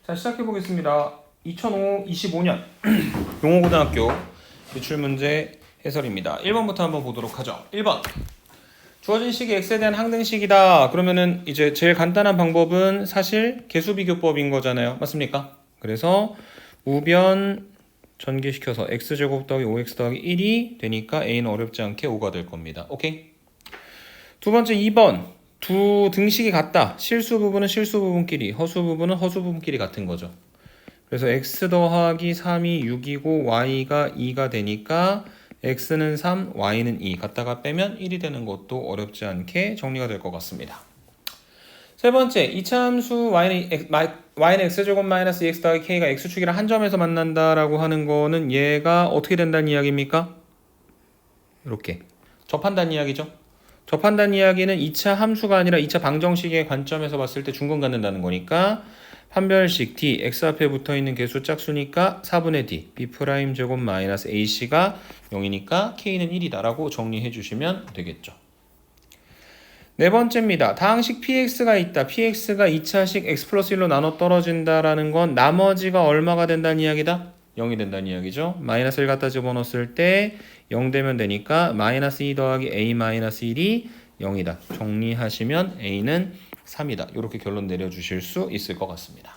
자, 시작해 보겠습니다. 2025년 용호고등학교 기출문제 해설입니다. 1번부터 한번 보도록 하죠. 1번. 주어진 식이 x에 대한 항등식이다. 그러면은 이제 제일 간단한 방법은 사실 개수비교법인 거잖아요. 맞습니까? 그래서 우변 전개시켜서 x제곱 더하기 5x 더하기 1이 되니까 a는 어렵지 않게 5가 될 겁니다. 오케이? 두 번째 2번. 두 등식이 같다. 실수 부분은 실수 부분끼리, 허수 부분은 허수 부분끼리 같은 거죠. 그래서 x 더하기 3이 6이고 y가 2가 되니까 x는 3, y는 2 갖다가 빼면 1이 되는 것도 어렵지 않게 정리가 될 것 같습니다. 세 번째, 이차함수 y는 x제곱 마이너스 2x 더하기 k가 x축이랑 한 점에서 만난다라고 하는 거는 얘가 어떻게 된다는 이야기입니까? 이렇게 접한다는 이야기죠. 접한다는 이야기는 2차 함수가 아니라 2차 방정식의 관점에서 봤을 때 중근 갖는다는 거니까 판별식 d, x 앞에 붙어있는 개수 짝수니까 4분의 d, b' 제곱 마이너스 ac가 0이니까 k는 1이다 라고 정리해 주시면 되겠죠. 네 번째입니다. 다항식 px가 있다. px가 2차식 x 플러스 1로 나눠 떨어진다라는 건 나머지가 얼마가 된다는 이야기다? 0이 된다는 이야기죠. 마이너스 1 갖다 집어넣었을 때 0 되면 되니까 마이너스 2 더하기 a 마이너스 1이 0이다. 정리하시면 a는 3이다. 이렇게 결론 내려주실 수 있을 것 같습니다.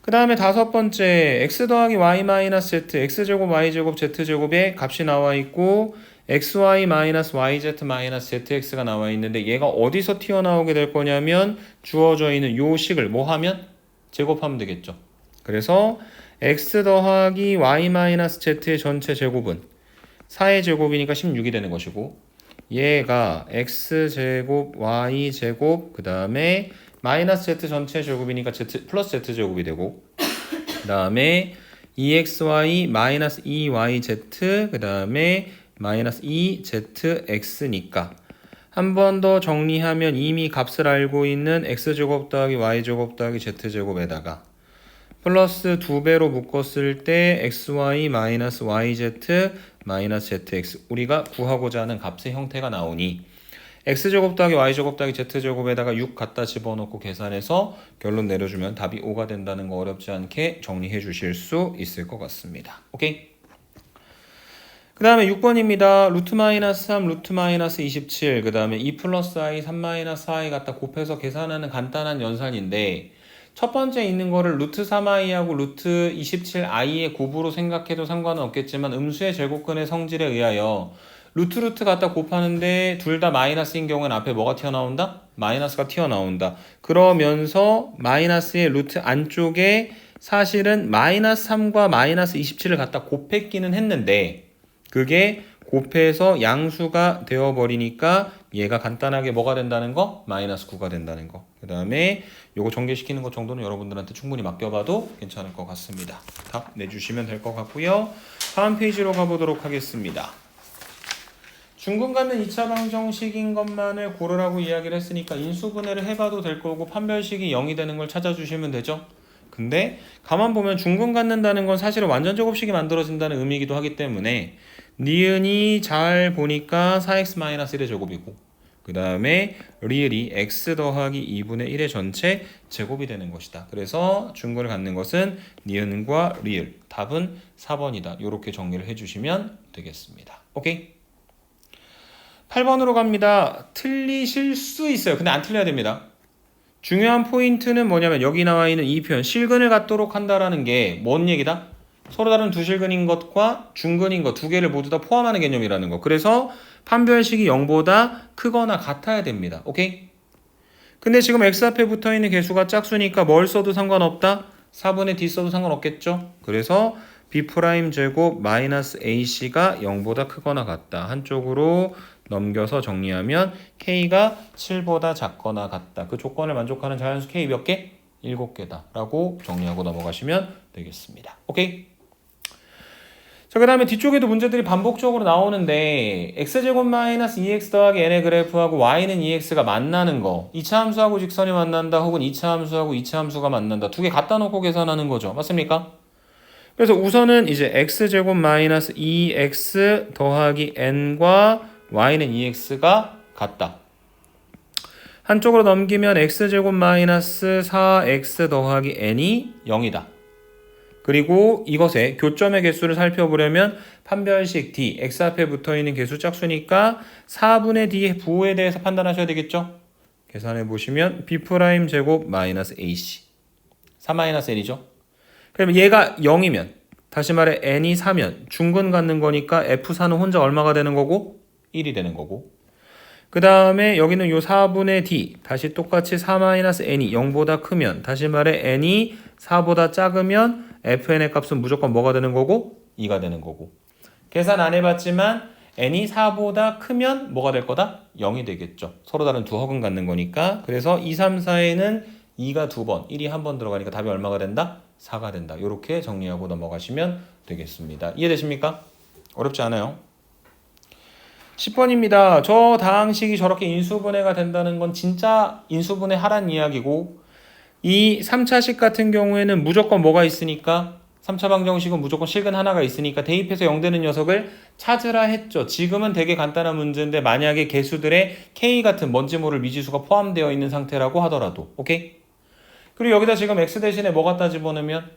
그 다음에 다섯 번째 x 더하기 y 마이너스 z, x제곱 y제곱 z제곱의 값이 나와 있고 xy 마이너스 yz 마이너스 zx가 나와 있는데 얘가 어디서 튀어나오게 될 거냐면 주어져 있는 요 식을 뭐 하면? 제곱하면 되겠죠. 그래서 x 더하기 y 마이너스 z의 전체 제곱은 4의 제곱이니까 16이 되는 것이고 얘가 x제곱 y제곱 그 다음에 마이너스 z 전체 제곱이니까 z 플러스 z제곱이 되고 그 다음에 2xy 마이너스 2yz 그 다음에 마이너스 2zx니까 한 번 더 정리하면 이미 값을 알고 있는 x제곱 더하기 y제곱 더하기 z제곱에다가 플러스 2배로 묶었을 때 xy 마이너스 yz 마이너스 zx 우리가 구하고자 하는 값의 형태가 나오니 x제곱 더하기 y제곱 더하기 z제곱에다가 6 갖다 집어넣고 계산해서 결론 내려주면 답이 5가 된다는 거 어렵지 않게 정리해 주실 수 있을 것 같습니다. 오케이? 그 다음에 6번입니다. 루트 마이너스 3, 루트 마이너스 27, 그 다음에 2 플러스 i, 3 마이너스 i 갖다 곱해서 계산하는 간단한 연산인데 첫 번째 있는 거를 루트 3i하고 루트 27i의 곱으로 생각해도 상관은 없겠지만 음수의 제곱근의 성질에 의하여 루트 갖다 곱하는데 둘 다 마이너스인 경우는 앞에 뭐가 튀어나온다? 마이너스가 튀어나온다. 그러면서 마이너스의 루트 안쪽에 사실은 마이너스 3과 마이너스 27을 갖다 곱했기는 했는데 그게 곱해서 양수가 되어버리니까 얘가 간단하게 뭐가 된다는 거? 마이너스 9가 된다는 거. 그 다음에 요거 전개시키는 것 정도는 여러분들한테 충분히 맡겨봐도 괜찮을 것 같습니다. 답 내주시면 될 것 같고요. 다음 페이지로 가보도록 하겠습니다. 중근 갖는 2차 방정식인 것만을 고르라고 이야기를 했으니까 인수분해를 해봐도 될 거고 판별식이 0이 되는 걸 찾아주시면 되죠. 근데 가만 보면 중근 갖는다는 건 사실은 완전 제곱식이 만들어진다는 의미이기도 하기 때문에 니은이 잘 보니까 4x-1의 제곱이고 그 다음에 리을이 x 더하기 2분의 1의 전체 제곱이 되는 것이다. 그래서 중근을 갖는 것은 니은과 리을 답은 4번이다. 이렇게 정리를 해주시면 되겠습니다. 오케이? 8번으로 갑니다. 틀리실 수 있어요. 근데 안 틀려야 됩니다. 중요한 포인트는 뭐냐면 여기 나와 있는 이 표현 실근을 갖도록 한다라는 게 뭔 얘기다? 서로 다른 두 실근인 것과 중근인 것 두 개를 모두 다 포함하는 개념이라는 거. 그래서 판별식이 0보다 크거나 같아야 됩니다. 오케이? 근데 지금 x 앞에 붙어있는 개수가 짝수니까 뭘 써도 상관없다? 4분의 d 써도 상관없겠죠? 그래서 b' 제곱 마이너스 ac가 0보다 크거나 같다. 한쪽으로 넘겨서 정리하면 k가 7보다 작거나 같다. 그 조건을 만족하는 자연수 k 몇 개? 7개다 라고 정리하고 넘어가시면 되겠습니다. 오케이? 자, 그 다음에 뒤쪽에도 문제들이 반복적으로 나오는데 x제곱 마이너스 2x 더하기 n의 그래프하고 y는 2x가 만나는 거 2차 함수하고 직선이 만난다 혹은 2차 함수하고 2차 함수가 만난다 두 개 갖다 놓고 계산하는 거죠. 맞습니까? 그래서 우선은 이제 x제곱 마이너스 2x 더하기 n과 y는 2x가 같다. 한쪽으로 넘기면 x제곱 마이너스 4x 더하기 n이 0이다. 그리고 이것의 교점의 개수를 살펴보려면 판별식 d, x 앞에 붙어있는 개수 짝수니까 4분의 d의 부호에 대해서 판단하셔야 되겠죠? 계산해 보시면 b' 제곱 마이너스 ac 4-n이죠. 그러면 얘가 0이면 다시 말해 n이 4면 중근 갖는 거니까 f4는 혼자 얼마가 되는 거고? 1이 되는 거고. 그 다음에 여기는 요 4분의 d 다시 똑같이 4-n이 0보다 크면 다시 말해 n이 4보다 작으면 fn의 값은 무조건 뭐가 되는 거고? 2가 되는 거고. 계산 안 해봤지만 n이 4보다 크면 뭐가 될 거다? 0이 되겠죠. 서로 다른 두 허근 갖는 거니까. 그래서 2, 3, 4에는 2가 2번, 1이 한 번 들어가니까 답이 얼마가 된다? 4가 된다. 이렇게 정리하고 넘어가시면 되겠습니다. 이해되십니까? 어렵지 않아요. 10번입니다. 저 다항식이 저렇게 인수분해가 된다는 건 진짜 인수분해 하란 이야기고, 이 3차식 같은 경우에는 무조건 뭐가 있으니까 3차 방정식은 무조건 실근 하나가 있으니까 대입해서 0 되는 녀석을 찾으라 했죠. 지금은 되게 간단한 문제인데 만약에 개수들의 K 같은 뭔지 모를 미지수가 포함되어 있는 상태라고 하더라도 오케이? 그리고 여기다 지금 X 대신에 뭐 갖다 집어넣으면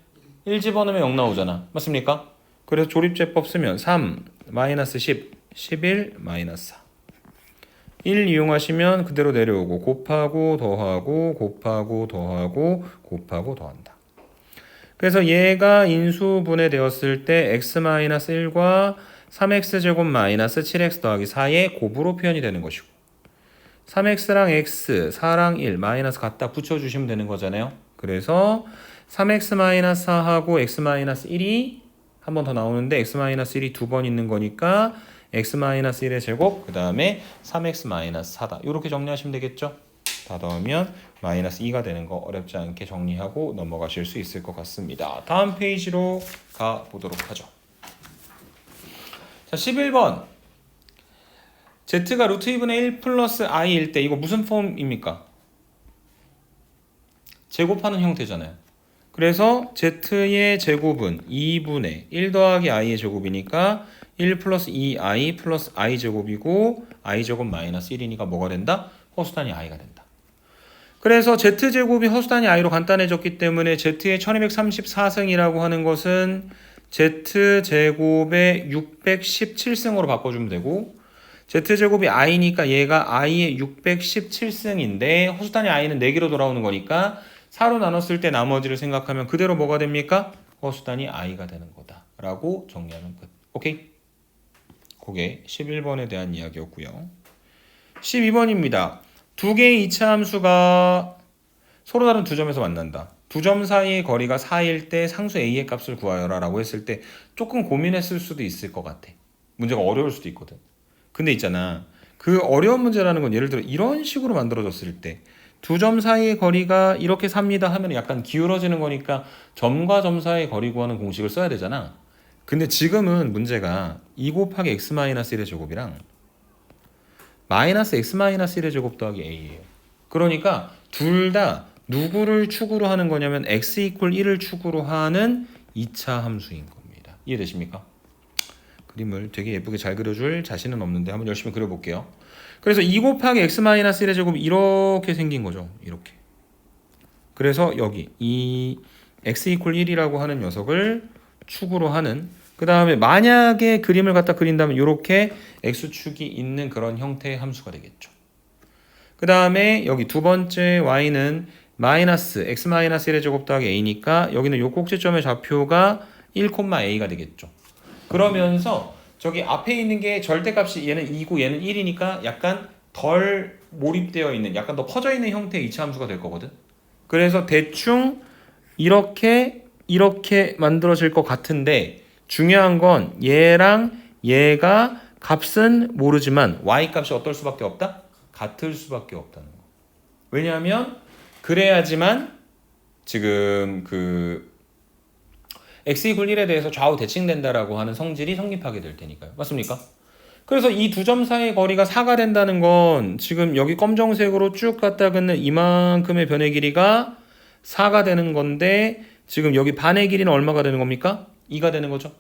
1 집어넣으면 0 나오잖아. 맞습니까? 그래서 조립제법 쓰면 3, 마이너스 10, 11, 마이너스 4 1 이용하시면 그대로 내려오고 곱하고 더하고 곱하고 더하고 곱하고 더한다. 그래서 얘가 인수분해 되었을 때 x-1과 3x제곱 마이너스 7x 더하기 4의 곱으로 표현이 되는 것이고 3x랑 x, 4랑 1, 마이너스 갖다 붙여주시면 되는 거잖아요. 그래서 3x-4하고 x-1이 한 번 더 나오는데 x-1이 두 번 있는 거니까 x-1의 제곱 그 다음에 3x-4다. 이렇게 정리하시면 되겠죠. 다 더하면 마이너스 2가 되는 거 어렵지 않게 정리하고 넘어가실 수 있을 것 같습니다. 다음 페이지로 가보도록 하죠. 자, 11번 z가 루트 2분의 1 플러스 i일 때 이거 무슨 폼입니까? 제곱하는 형태잖아요. 그래서 z의 제곱은 2분의 1 더하기 i의 제곱이니까 1 플러스 2i 플러스 i 제곱이고 i 제곱 마이너스 1이니까 뭐가 된다? 허수단위 i가 된다. 그래서 z제곱이 허수단위 i로 간단해졌기 때문에 z의 1234승이라고 하는 것은 z제곱의 617승으로 바꿔주면 되고 z제곱이 i니까 얘가 i의 617승인데 허수단위 i는 4개로 돌아오는 거니까 4로 나눴을 때 나머지를 생각하면 그대로 뭐가 됩니까? 허수단위 i가 되는 거다 라고 정리하면 끝. 오케이? 그게 11번에 대한 이야기였고요. 12번입니다. 두 개의 2차 함수가 서로 다른 두 점에서 만난다. 두 점 사이의 거리가 4일 때 상수 a의 값을 구하여라 라고 했을 때 조금 고민했을 수도 있을 것 같아. 문제가 어려울 수도 있거든. 근데 있잖아. 그 어려운 문제라는 건 예를 들어 이런 식으로 만들어졌을 때 두 점 사이의 거리가 이렇게 삽니다 하면 약간 기울어지는 거니까 점과 점 사이의 거리 구하는 공식을 써야 되잖아. 근데 지금은 문제가 2 곱하기 x-1의 제곱이랑 마이너스 x-1의 제곱 더하기 a예요. 그러니까 둘 다 누구를 축으로 하는 거냐면 x 이퀄 1을 축으로 하는 2차 함수인 겁니다. 이해되십니까? 그림을 되게 예쁘게 잘 그려줄 자신은 없는데 한번 열심히 그려볼게요. 그래서 2 곱하기 x-1의 제곱이 이렇게 생긴 거죠. 이렇게. 그래서 여기 이 x 이퀄 1이라고 하는 녀석을 축으로 하는 그 다음에 만약에 그림을 갖다 그린다면 이렇게 x축이 있는 그런 형태의 함수가 되겠죠. 그 다음에 여기 두 번째 y는 마이너스 x-1의 제곱 더하기 a니까 여기는 요 꼭지점의 좌표가 1,a가 되겠죠. 그러면서 저기 앞에 있는 게 절대값이 얘는 2고 얘는 1이니까 약간 덜 몰입되어 있는 약간 더 퍼져 있는 형태의 2차 함수가 될 거거든. 그래서 대충 이렇게 만들어질 것 같은데 중요한 건 얘랑 얘가 값은 모르지만 y 값이 어떨 수밖에 없다? 같을 수밖에 없다는 거. 왜냐하면 그래야지만 지금 그 x 이퀄 1에 대해서 좌우 대칭된다라고 하는 성질이 성립하게 될 테니까요. 맞습니까? 그래서 이 두 점 사이의 거리가 4가 된다는 건 지금 여기 검정색으로 쭉 갖다 긋는 이만큼의 변의 길이가 4가 되는 건데 지금 여기 반의 길이는 얼마가 되는 겁니까? 2가 되는 거죠.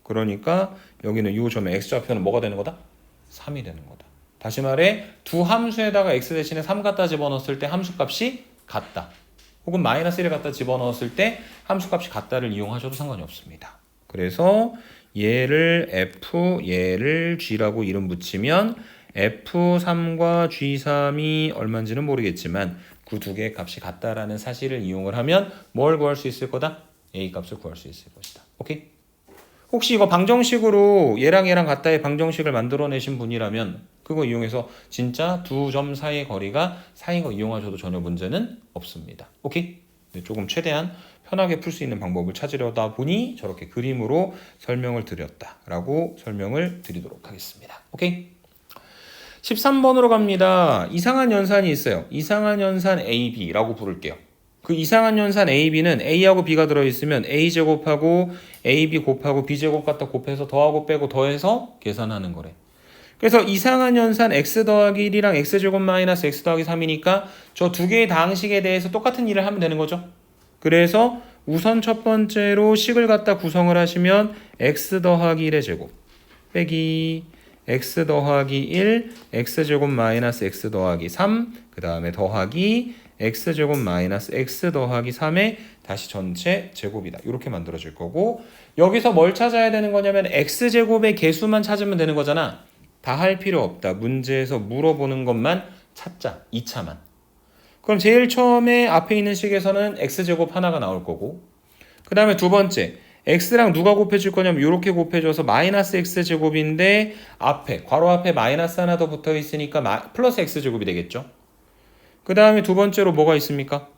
그러니까 여기는 이 점의 x좌표는 뭐가 되는 거다? 3이 되는 거다. 다시 말해 두 함수에다가 x 대신에 3 갖다 집어넣었을 때 함수값이 같다. 혹은 마이너스 1을 갖다 집어넣었을 때 함수값이 같다를 이용하셔도 상관이 없습니다. 그래서 얘를 F, 얘를 G라고 이름 붙이면 F3과 G3이 얼마인지는 모르겠지만 그 두 개의 값이 같다라는 사실을 이용을 하면 뭘 구할 수 있을 거다? A 값을 구할 수 있을 것이다. 오케이? 혹시 이거 방정식으로 얘랑 같다의 방정식을 만들어내신 분이라면 그거 이용해서 진짜 두 점 사이의 거리가 사인 거 이용하셔도 전혀 문제는 없습니다. 오케이? 네, 조금 최대한 편하게 풀 수 있는 방법을 찾으려다 보니 저렇게 그림으로 설명을 드렸다라고 설명을 드리도록 하겠습니다. 오케이? 13번으로 갑니다. 이상한 연산이 있어요. 이상한 연산 AB라고 부를게요. 그 이상한 연산 AB는 A하고 B가 들어있으면 A제곱하고 AB 곱하고 B제곱 갖다 곱해서 더하고 빼고 더해서 계산하는 거래. 그래서 이상한 연산 X 더하기 1이랑 X제곱 마이너스 X 더하기 3이니까 저 두 개의 다항식에 대해서 똑같은 일을 하면 되는 거죠. 그래서 우선 첫 번째로 식을 갖다 구성을 하시면 X 더하기 1의 제곱 빼기 X 더하기 1, X제곱 마이너스 X 더하기 3, 그 다음에 더하기 X제곱 마이너스 X 더하기 3의 다시 전체 제곱이다. 이렇게 만들어질 거고 여기서 뭘 찾아야 되는 거냐면 X제곱의 개수만 찾으면 되는 거잖아. 다 할 필요 없다. 문제에서 물어보는 것만 찾자. 2차만. 그럼 제일 처음에 앞에 있는 식에서는 X제곱 하나가 나올 거고 그 다음에 두 번째 x랑 누가 곱해줄 거냐면 이렇게 곱해줘서 마이너스 x제곱인데 앞에 괄호 앞에 마이너스 하나 더 붙어 있으니까 플러스 x제곱이 되겠죠. 그 다음에 두 번째로 뭐가 있습니까?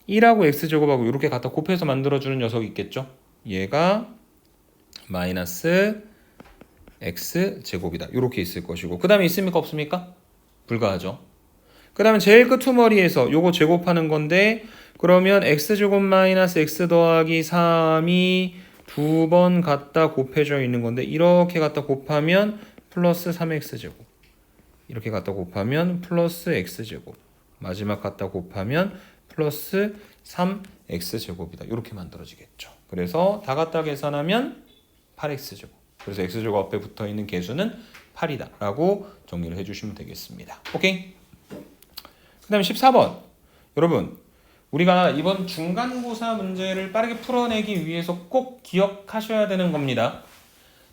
1하고 x제곱하고 이렇게 갖다 곱해서 만들어주는 녀석이 있겠죠. 얘가 마이너스 x제곱이다. 이렇게 있을 것이고 그 다음에 있습니까? 없습니까? 불가하죠. 그 다음에 제일 끝투머리에서 요거 제곱하는 건데 그러면 x제곱 마이너스 x 더하기 3이 두 번 갖다 곱해져 있는 건데 이렇게 갖다 곱하면 플러스 3x제곱 이렇게 갖다 곱하면 플러스 x제곱 마지막 갖다 곱하면 플러스 3x제곱이다. 이렇게 만들어지겠죠. 그래서 다 갖다 계산하면 8x제곱 그래서 x제곱 앞에 붙어있는 개수는 8이다 라고 정리를 해주시면 되겠습니다. 오케이? 그 다음에 14번 여러분 우리가 이번 중간고사 문제를 빠르게 풀어내기 위해서 꼭 기억하셔야 되는 겁니다.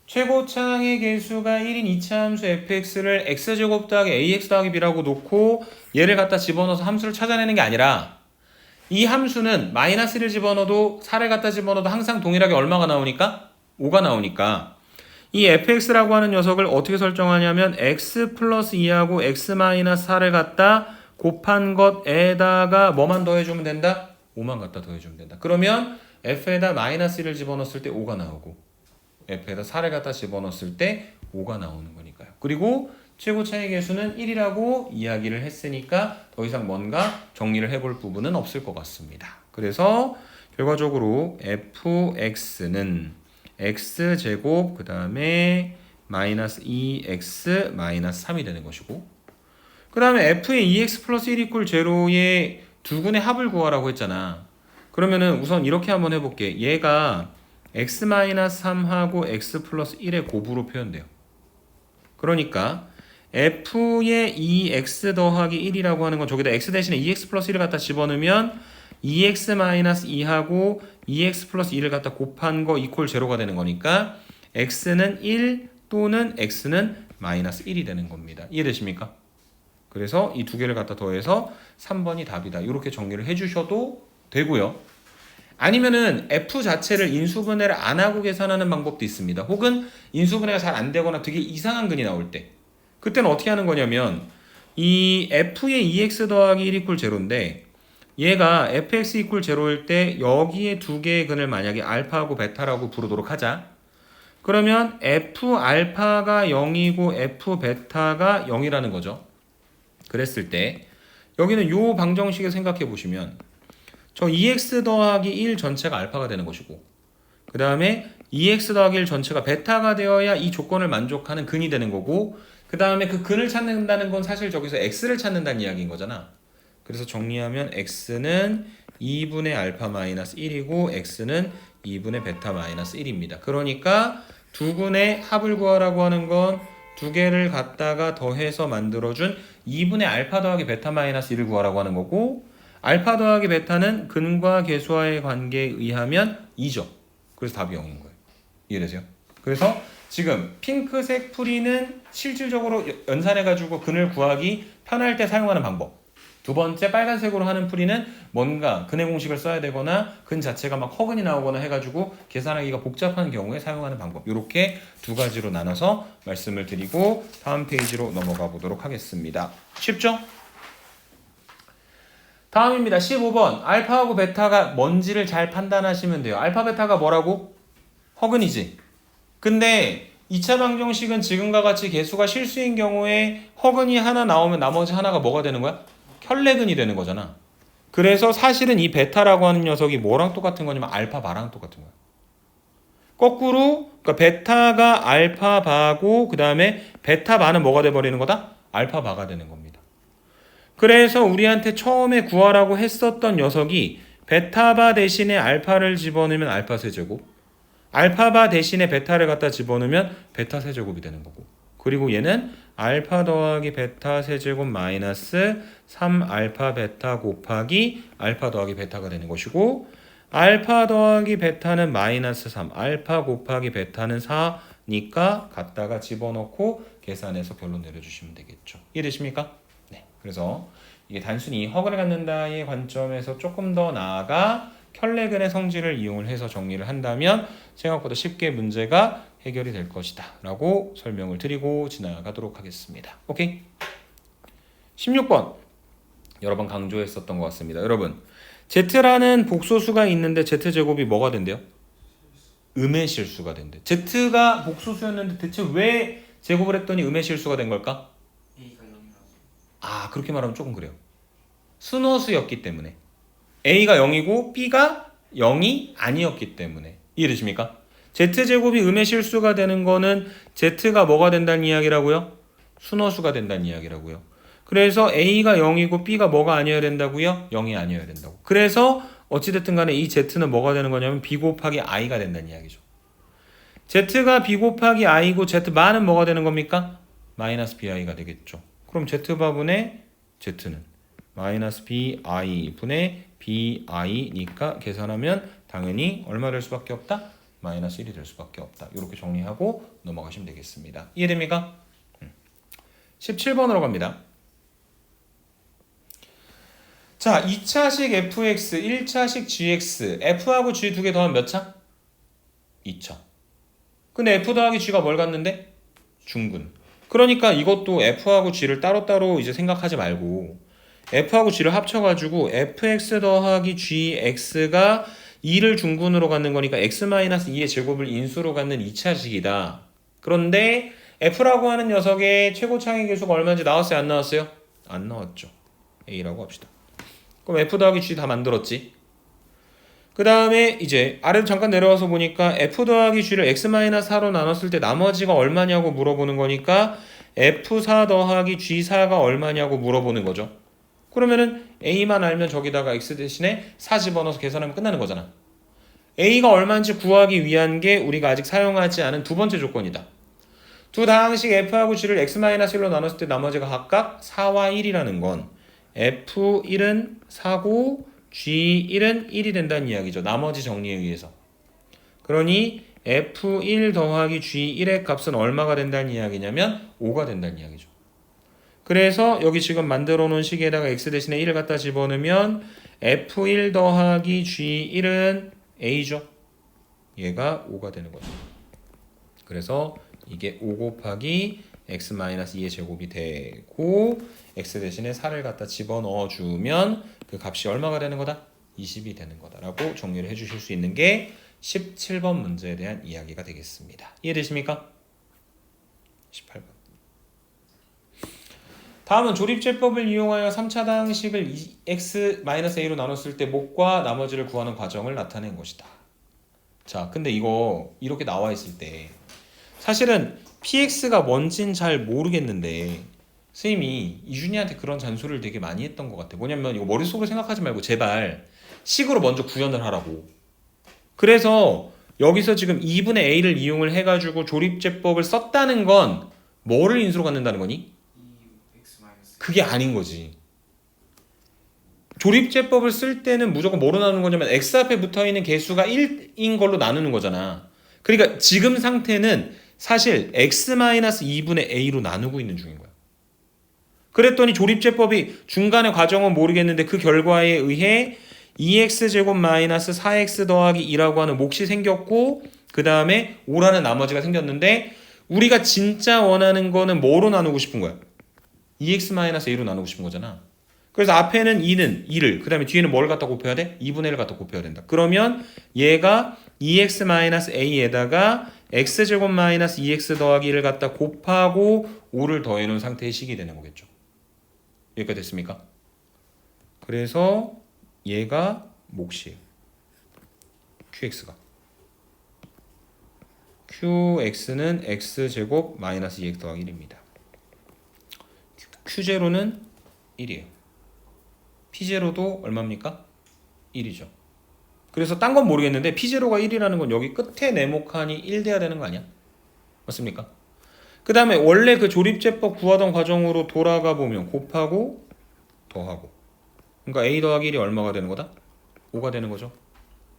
최고차항의 개수가 1인 이차함수 fx를 x제곱 더하기 ax 더하기 b라고 놓고 얘를 갖다 집어넣어서 함수를 찾아내는 게 아니라 이 함수는 마이너스를 집어넣어도 4를 갖다 집어넣어도 항상 동일하게 얼마가 나오니까? 5가 나오니까 이 fx라고 하는 녀석을 어떻게 설정하냐면 x 플러스 2하고 x 마이너스 4를 갖다 곱한 것에다가 뭐만 더해주면 된다? 5만 갖다 더해주면 된다. 그러면 f에다 마이너스 1을 집어넣었을 때 5가 나오고 f에다 4를 갖다 집어넣었을 때 5가 나오는 거니까요. 그리고 최고차의 개수는 1이라고 이야기를 했으니까 더 이상 뭔가 정리를 해볼 부분은 없을 것 같습니다. 그래서 결과적으로 fx는 x제곱 그 다음에 마이너스 2x 마이너스 3이 되는 것이고 그 다음에 f의 2x 플러스 1 이퀄 제로의 두근의 합을 구하라고 했잖아. 그러면은 우선 이렇게 한번 해볼게. 얘가 x 마이너스 3하고 x 플러스 1의 곱으로 표현돼요. 그러니까 f의 2x 더하기 1이라고 하는 건 저기다 x 대신에 2x 플러스 1을 갖다 집어넣으면 2x 마이너스 2하고 2x 플러스 1을 갖다 곱한 거 이퀄 제로가 되는 거니까 x는 1 또는 x는 마이너스 1이 되는 겁니다. 이해되십니까? 그래서 이 두 개를 갖다 더해서 3번이 답이다. 이렇게 정리를 해주셔도 되고요. 아니면은 f 자체를 인수분해를 안 하고 계산하는 방법도 있습니다. 혹은 인수분해가 잘 안 되거나 되게 이상한 근이 나올 때 그때는 어떻게 하는 거냐면 이 f의 2x 더하기 1 이퀄 제로인데 얘가 fx 이퀄 제로일 때 여기에 두 개의 근을 만약에 알파하고 베타라고 부르도록 하자. 그러면 f 알파가 0이고 f 베타가 0이라는 거죠. 그랬을 때 여기는 요 방정식을 생각해 보시면 저 2x 더하기 1 전체가 알파가 되는 것이고 그 다음에 2x 더하기 1 전체가 베타가 되어야 이 조건을 만족하는 근이 되는 거고 그 다음에 그 근을 찾는다는 건 사실 저기서 x를 찾는다는 이야기인 거잖아. 그래서 정리하면 x는 2분의 알파 마이너스 1이고 x는 2분의 베타 마이너스 1입니다. 그러니까 두 근의 합을 구하라고 하는 건 두 개를 갖다가 더해서 만들어준 2분의 알파 더하기 베타 마이너스 1을 구하라고 하는 거고, 알파 더하기 베타는 근과 계수와의 관계에 의하면 2죠. 그래서 답이 0인 거예요. 이해되세요? 그래서 지금 핑크색 풀이는 실질적으로 연산해가지고 근을 구하기 편할 때 사용하는 방법. 두 번째 빨간색으로 하는 풀이는 뭔가 근의 공식을 써야 되거나 근 자체가 막 허근이 나오거나 해가지고 계산하기가 복잡한 경우에 사용하는 방법. 이렇게 두 가지로 나눠서 말씀을 드리고 다음 페이지로 넘어가 보도록 하겠습니다. 쉽죠? 다음입니다. 15번. 알파하고 베타가 뭔지를 잘 판단하시면 돼요. 알파 베타가 뭐라고? 허근이지. 근데 2차 방정식은 지금과 같이 개수가 실수인 경우에 허근이 하나 나오면 나머지 하나가 뭐가 되는 거야? 혈내근이 되는 거잖아. 그래서 사실은 이 베타라고 하는 녀석이 뭐랑 똑같은 거냐면 알파 바랑 똑같은 거야. 거꾸로 그러니까 베타가 알파 바고 그 다음에 베타 바는 뭐가 돼버리는 거다? 알파 바가 되는 겁니다. 그래서 우리한테 처음에 구하라고 했었던 녀석이 베타바 대신에 알파를 집어넣으면 알파 세제곱, 알파바 대신에 베타를 갖다 집어넣으면 베타 세제곱이 되는 거고, 그리고 얘는 알파 더하기 베타 세제곱 마이너스 3알파 베타 곱하기 알파 더하기 베타가 되는 것이고, 알파 더하기 베타는 마이너스 3, 알파 곱하기 베타는 4니까 갖다가 집어넣고 계산해서 결론 내려주시면 되겠죠. 이해되십니까? 네. 그래서 이게 단순히 허근을 갖는다의 관점에서 조금 더 나아가 혈내근의 성질을 이용을 해서 정리를 한다면 생각보다 쉽게 문제가 해결이 될 것이다 라고 설명을 드리고 지나가도록 하겠습니다. 오케이? 16번 여러 번 강조했었던 것 같습니다. 여러분 Z라는 복소수가 있는데 Z제곱이 뭐가 된대요? 음의 실수가 된대. Z가 복소수였는데 대체 왜 제곱을 했더니 음의 실수가 된 걸까? A가 0이라서. 아, 그렇게 말하면 조금 그래요. 순호수였기 때문에. A가 0이고 B가 0이 아니었기 때문에. 이해되십니까? Z제곱이 음의 실수가 되는 거는 Z가 뭐가 된다는 이야기라고요? 순호수가 된다는 이야기라고요. 그래서 A가 0이고 B가 뭐가 아니어야 된다고요? 0이 아니어야 된다고. 그래서 어찌됐든 간에 이 Z는 뭐가 되는 거냐면 B 곱하기 I가 된다는 이야기죠. Z가 B 곱하기 I고 Z바는 뭐가 되는 겁니까? 마이너스 BI가 되겠죠. 그럼 Z바분의 Z는 마이너스 BI 분의 BI니까 계산하면 당연히 얼마 될 수밖에 없다? 마이너스 1이 될 수밖에 없다. 이렇게 정리하고 넘어가시면 되겠습니다. 이해됩니까? 17번으로 갑니다. 자, 2차식 fx, 1차식 gx, f하고 g 두 개 더하면 몇 차? 2차. 근데 f 더하기 g가 뭘 갖는데? 중근. 그러니까 이것도 f하고 g를 따로따로 이제 생각하지 말고 f하고 g를 합쳐가지고 fx 더하기 gx가 2를 중근으로 갖는 거니까 x-2의 제곱을 인수로 갖는 2차식이다. 그런데 f라고 하는 녀석의 최고차의 계수가 얼마인지 나왔어요? 안 나왔어요? 안 나왔죠. a라고 합시다. 그럼 f 더하기 g 다 만들었지. 그 다음에 이제 아래로 잠깐 내려와서 보니까 f 더하기 g를 x-4로 나눴을 때 나머지가 얼마냐고 물어보는 거니까 f4 더하기 g4가 얼마냐고 물어보는 거죠. 그러면은 a만 알면 저기다가 x 대신에 4 집어넣어서 계산하면 끝나는 거잖아. a가 얼마인지 구하기 위한 게 우리가 아직 사용하지 않은 두 번째 조건이다. 두 다항식 f하고 g를 x-1로 나눴을 때 나머지가 각각 4와 1이라는 건 f1은 4고 g1은 1이 된다는 이야기죠. 나머지 정리에 의해서. 그러니 f1 더하기 g1의 값은 얼마가 된다는 이야기냐면 5가 된다는 이야기죠. 그래서 여기 지금 만들어 놓은 식에다가 x 대신에 1을 갖다 집어넣으면 f1 더하기 g1은 a죠. 얘가 5가 되는 거죠. 그래서 이게 5 곱하기 x-2의 제곱이 되고 x 대신에 4를 갖다 집어넣어주면 그 값이 얼마가 되는 거다? 20이 되는 거다라고 정리를 해주실 수 있는 게 17번 문제에 대한 이야기가 되겠습니다. 이해되십니까? 18번. 다음은 조립제법을 이용하여 3차 다항식을 x-a로 나눴을 때 목과 나머지를 구하는 과정을 나타낸 것이다. 자, 근데 이거 이렇게 나와 있을 때 사실은 px가 뭔진 잘 모르겠는데 선생님이 이준이한테 그런 잔소리를 되게 많이 했던 것 같아. 뭐냐면 이거 머릿속으로 생각하지 말고 제발 식으로 먼저 구현을 하라고. 그래서 여기서 지금 2분의 a를 이용을 해가지고 조립제법을 썼다는 건 뭐를 인수로 갖는다는 거니? 그게 아닌 거지. 조립제법을 쓸 때는 무조건 뭐로 나누는 거냐면 x 앞에 붙어있는 개수가 1인 걸로 나누는 거잖아. 그러니까 지금 상태는 사실 x-2분의 a로 나누고 있는 중인 거야. 그랬더니 조립제법이 중간의 과정은 모르겠는데 그 결과에 의해 2x제곱 마이너스 4x 더하기 2라고 하는 몫이 생겼고 그 다음에 5라는 나머지가 생겼는데 우리가 진짜 원하는 거는 뭐로 나누고 싶은 거야? 2x-a로 나누고 싶은 거잖아. 그래서 앞에는 2를 그 다음에 뒤에는 뭘 갖다 곱해야 돼? 2분의 1을 갖다 곱해야 된다. 그러면 얘가 2x-a에다가 x제곱 마이너스 2x 더하기 1을 갖다 곱하고 5를 더해놓은 상태의 식이 되는 거겠죠. 여기까지 됐습니까? 그래서 얘가 몫이에요. qx가. qx는 x제곱 마이너스 2x 더하기 1입니다. q제로는 1이에요. p제로도 얼마입니까? 1이죠. 그래서 딴 건 모르겠는데 p제로가 1이라는 건 여기 끝에 네모칸이 1 돼야 되는 거 아니야? 맞습니까? 그 다음에 원래 그 조립제법 구하던 과정으로 돌아가 보면 곱하고 더하고 그러니까 a 더하기 1이 얼마가 되는 거다? 5가 되는 거죠.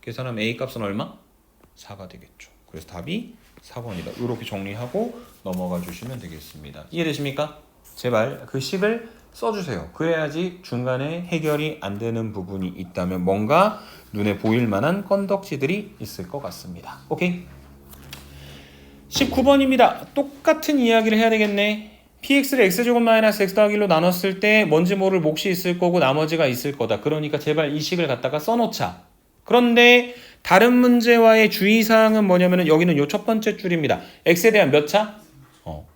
계산하면 a 값은 얼마? 4가 되겠죠. 그래서 답이 4번이다. 이렇게 정리하고 넘어가 주시면 되겠습니다. 이해되십니까? 제발 그 식을 써주세요. 그래야지 중간에 해결이 안 되는 부분이 있다면 뭔가 눈에 보일 만한 건덕지들이 있을 것 같습니다. 오케이? 19번입니다. 똑같은 이야기를 해야 되겠네. px를 x제곱 마이너스 x 더하기 1로 나눴을 때 뭔지 모를 몫이 있을 거고 나머지가 있을 거다. 그러니까 제발 이 식을 갖다가 써놓자. 그런데 다른 문제와의 주의사항은 뭐냐면은 여기는 요 첫 번째 줄입니다. x에 대한 몇 차?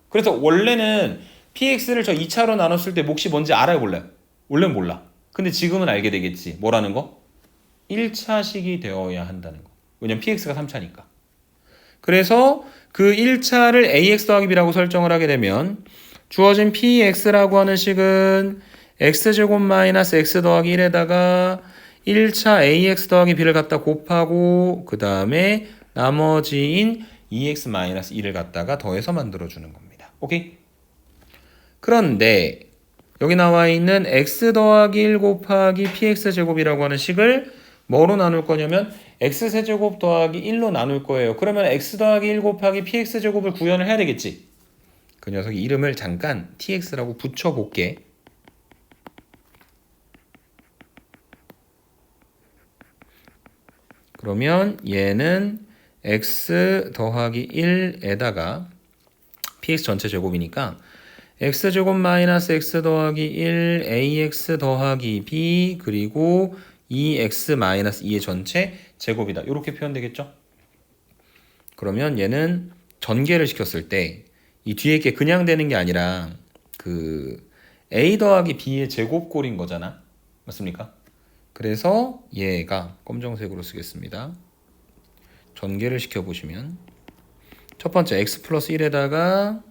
그래서 원래는 px를 저 2차로 나눴을 때 몫이 뭔지 알아요, 몰라요? 원래는 몰라. 근데 지금은 알게 되겠지. 뭐라는 거? 1차식이 되어야 한다는 거. 왜냐면 px가 3차니까. 그래서 그 1차를 ax 더하기 b라고 설정을 하게 되면 주어진 px라고 하는 식은 x제곱 마이너스 x 더하기 1에다가 1차 ax 더하기 b를 갖다 곱하고 그 다음에 나머지인 2x 마이너스 1을 갖다가 더해서 만들어주는 겁니다. 오케이? 그런데 여기 나와 있는 x 더하기 1 곱하기 px제곱이라고 하는 식을 뭐로 나눌 거냐면 x세제곱 더하기 1로 나눌 거예요. 그러면 x 더하기 1 곱하기 px제곱을 구현을 해야 되겠지. 그 녀석 이름을 잠깐 tx라고 붙여볼게. 그러면 얘는 x 더하기 1에다가 px 전체 제곱이니까 x제곱 마이너스 x 더하기 1 ax 더하기 b 그리고 2x 마이너스 2의 전체 제곱이다. 이렇게 표현되겠죠? 그러면 얘는 전개를 시켰을 때 이 뒤에 게 그냥 되는 게 아니라 그 a 더하기 b의 제곱꼴인 거잖아. 맞습니까? 그래서 얘가 검정색으로 쓰겠습니다. 전개를 시켜보시면 첫 번째 x 플러스 1에다가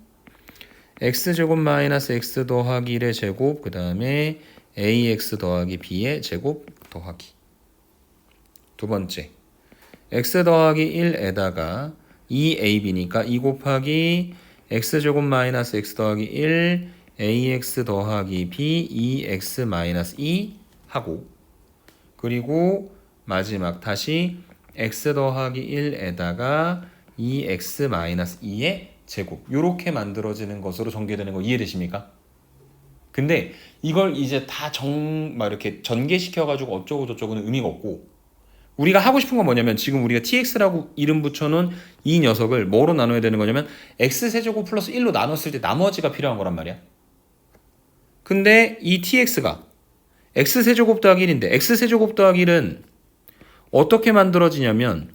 x제곱 마이너스 x 더하기 1의 제곱 그 다음에 ax 더하기 b의 제곱 더하기 두 번째 x 더하기 1에다가 2ab니까 2 곱하기 x제곱 마이너스 x 더하기 1 ax 더하기 b 2x 마이너스 2 하고 그리고 마지막 다시 x 더하기 1에다가 2x 마이너스 2의 제곱 요렇게 만들어지는 것으로 전개되는 거 이해되십니까? 근데 이걸 이제 다 막 이렇게 전개시켜가지고 어쩌고 저쩌고는 의미가 없고 우리가 하고 싶은 건 뭐냐면 지금 우리가 tx라고 이름 붙여놓은 이 녀석을 뭐로 나눠야 되는 거냐면 x세제곱 플러스 1로 나눴을 때 나머지가 필요한 거란 말이야. 근데 이 tx가 x세제곱 더하기 1인데 x세제곱 더하기 1은 어떻게 만들어지냐면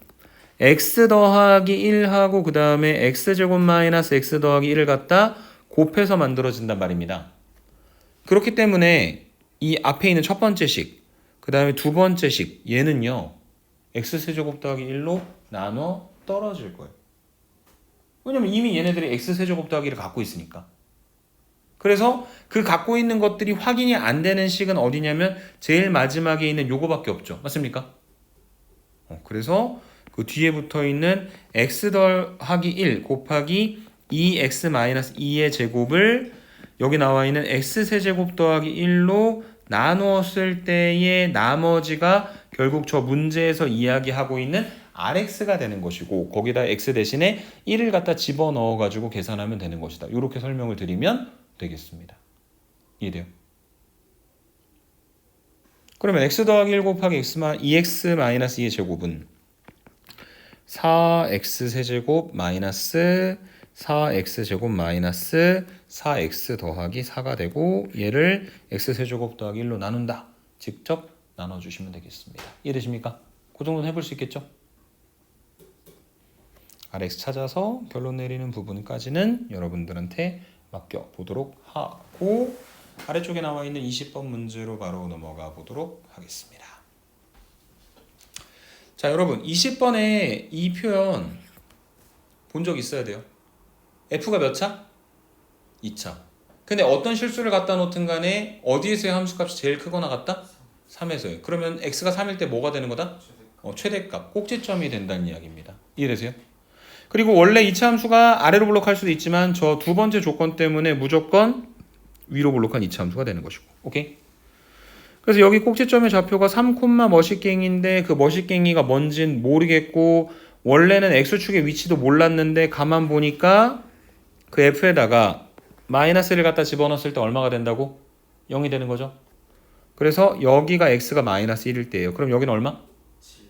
x 더하기 1하고 그 다음에 x제곱 마이너스 x 더하기 1을 갖다 곱해서 만들어진단 말입니다. 그렇기 때문에 이 앞에 있는 첫 번째 식, 그 다음에 두 번째 식 얘는요 x세제곱 더하기 1로 나눠 떨어질 거예요. 왜냐면 이미 얘네들이 x세제곱 더하기 1을 갖고 있으니까. 그래서 그 갖고 있는 것들이 확인이 안 되는 식은 어디냐면 제일 마지막에 있는 요거밖에 없죠. 맞습니까? 그래서 그 뒤에 붙어 있는 x 더하기 1 곱하기 2x-2의 제곱을 여기 나와 있는 x 세제곱 더하기 1로 나누었을 때의 나머지가 결국 저 문제에서 이야기하고 있는 rx가 되는 것이고 거기다 x 대신에 1을 갖다 집어넣어 가지고 계산하면 되는 것이다. 이렇게 설명을 드리면 되겠습니다. 이해돼요? 그러면 x 더하기 1 곱하기 2x-2의 제곱은 4x 세제곱 마이너스 4x 제곱 마이너스 4x 더하기 4가 되고 얘를 x 세제곱 더하기 1로 나눈다. 직접 나눠주시면 되겠습니다. 이해되십니까? 그 정도는 해볼 수 있겠죠? rx 찾아서 결론 내리는 부분까지는 여러분들한테 맡겨보도록 하고 아래쪽에 나와 있는 20번 문제로 바로 넘어가 보도록 하겠습니다. 자, 여러분 20번에 이 표현 본 적 있어야 돼요. f가 몇 차? 2차. 근데 어떤 실수를 갖다 놓든 간에 어디에서의 함수값이 제일 크거나 같다? 3에서요. 그러면 x가 3일 때 뭐가 되는 거다? 최대값, 꼭지점이 된다는 이야기입니다. 이해되세요? 그리고 원래 2차 함수가 아래로 블록할 수도 있지만 저 두 번째 조건 때문에 무조건 위로 블록한 2차 함수가 되는 것이고. 오케이? 그래서 여기 꼭지점의 좌표가 3, 머시갱인데 그 머시갱이가 뭔진 모르겠고 원래는 x축의 위치도 몰랐는데 가만 보니까 그 f에다가 마이너스를 갖다 집어넣었을 때 얼마가 된다고? 0이 되는 거죠. 그래서 여기가 x가 마이너스 1일 때예요. 그럼 여기는 얼마?